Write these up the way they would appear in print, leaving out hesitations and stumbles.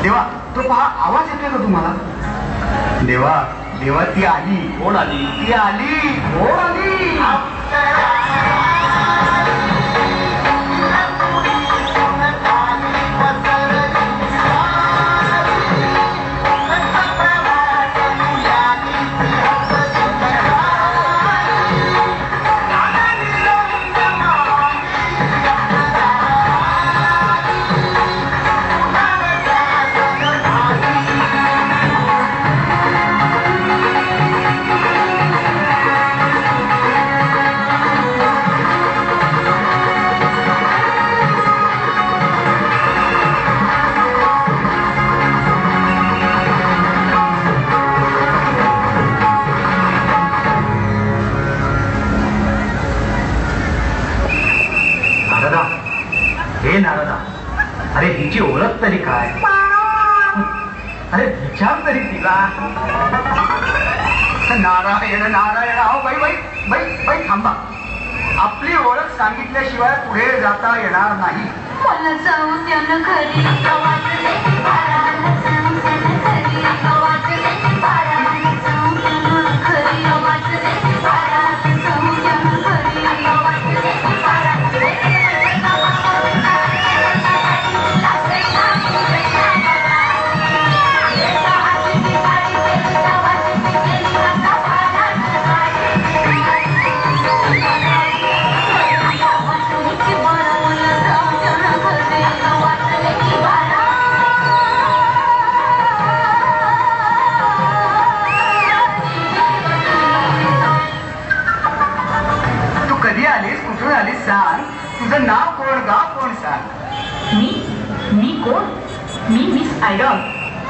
देवा तो पहा आवाज येतोय का तुम्हाला? देवा देवा ती आली. कोण आली? ती आली. कोण आली? नारदा, अरे हिची ओळख तरी काय? अरे विचार तरी तिला. नारायण नारायण. अहो बाई बाई बाई बाई थांबा. आपली ओळख सांगितल्याशिवाय पुढे जाता येणार नाही. मला जाऊ द्या ना घरी. सांग तुझं नाव कोण, गाव कोण सांग. मी कोण? मी मिस आयडॉल.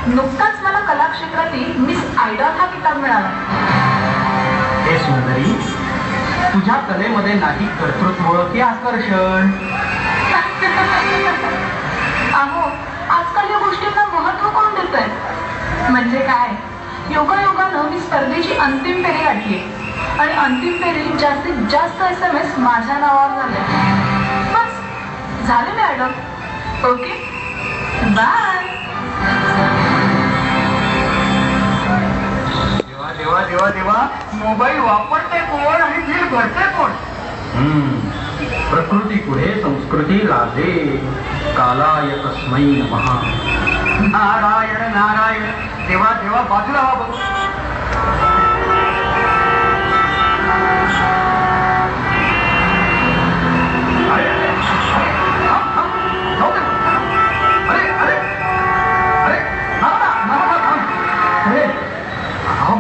नुकताच मला कला क्षेत्रातील मिस आयडॉल हा किताब मिळाला. हे सुंदरी, तुझ्या कलेमध्ये नाही कर्तृत्व की आकर्षण. अहो आजकाल या गोष्टींना महत्व कोण देत आहे? म्हणजे काय, योगायोगानं मी स्पर्धेची अंतिम फेरी गाठली आणि अंतिम फेरीत जास्तीत जास्त SMS माझ्या नावावर झाले. बस झाले मी आयडॉल. Okay bye. देवा देवा देवा देवा, मोबाईल वापरते कोण आणि बिल भरते कोण? प्रकृती पुढे संस्कृती लाजे. कालाय तस्मै नमः. नारायण नारायण. देवा देवा बाजूला व्हा बघू.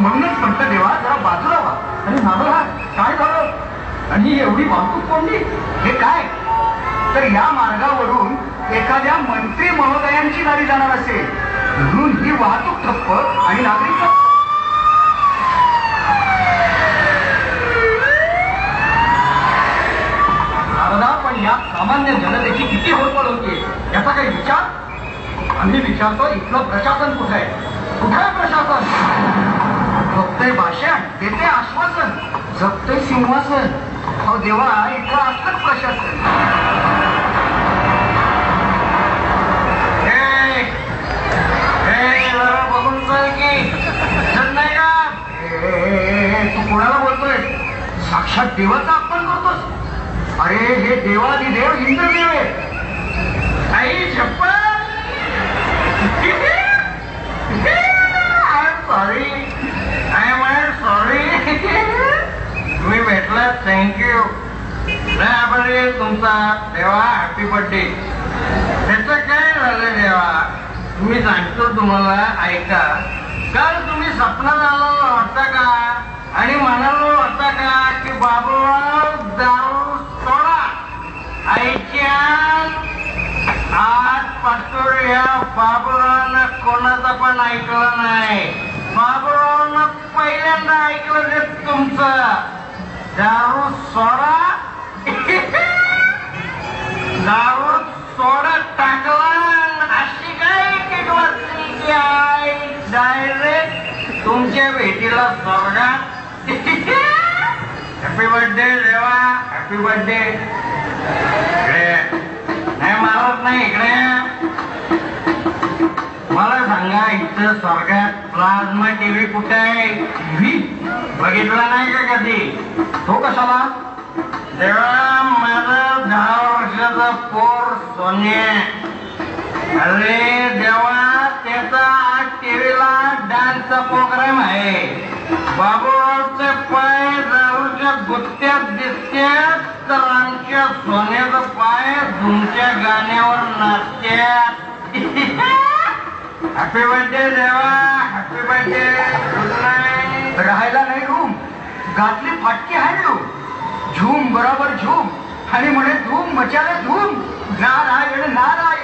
म्हणूनच म्हणतं देवा जरा बाजूला व्हा. अरे नारदा, काय झालं? आणि एवढी वाहतूक कोणली? हे काय तर या मार्गावरून एखाद्या मंत्री महोदयांची गाडी जाणार असेल म्हणून ही वाहतूक ठप्प आणि नागरिक. नारदा, पण या सामान्य जनतेची किती होडपड होती याचा काही विचार? आम्ही विचारतो, इथलं प्रशासन कुठे आहे? कुठे आहे प्रशासन? बघतंय भाषण, देते आश्वासन, जपतंय सिंहासन. अहो देवा, इथं असतं प्रशासन. बघून चल की नाही का? तू कोणाला बोलतोय? साक्षात देवाचा अपमान करतोस. अरे हे देवादिदेव इंद्रदेव आहे. आई छप्पन. Sorry, I am sorry. तुम्ही भेटलात, थँक्यू. नाही आपण तुमचा देवा हॅपी बर्थडे. त्याचं काय झालं देवा? मी सांगतो तुम्हाला, ऐका. काल तुम्ही स्वप्नात आलेला होता का आणि म्हणालो होता का की बाबूराव दारू सोडा? ऐक्या, आजपासून या बाबूरावनं कोणाचं पण ऐकलं नाही. बाबूरावनं पहिल्यांदा ऐकलं ते तुमचं. दारू सोडा. दारू सोडा टाकला. अशी काय किटवसली आई डायरेक्ट तुमच्या भेटीला स्वर्गात. हॅपी बर्थडे देवा, हॅपी बर्थडे. इकडे नाही मारत नाही, इकडे मला सांगा इथं स्वर्गात प्लाझ्मा टीव्ही कुठे आहे? टीव्ही बघितला नाही का कधी? तो कशाला? तेव्हा माझं 10 वर्षाचा पोर सोने, अरे देवा त्याचा आज टीव्हीला डान्सचा प्रोग्राम आहे. बाबूरावचे पाय दारूच्या गुत्त्यात दिसतात तर आमच्या सोन्याचं पाय तुमच्या गाण्यावर नाचत्यात. हॅपी बर्थडे देवा, हॅपी बर्थडे, गुड नाईट. राहायला नाही रूम, घातली फाटकी हाणलो, झूम बरोबर झूम आणि म्हणे धूम मचाले धूम. नारायण नारायण.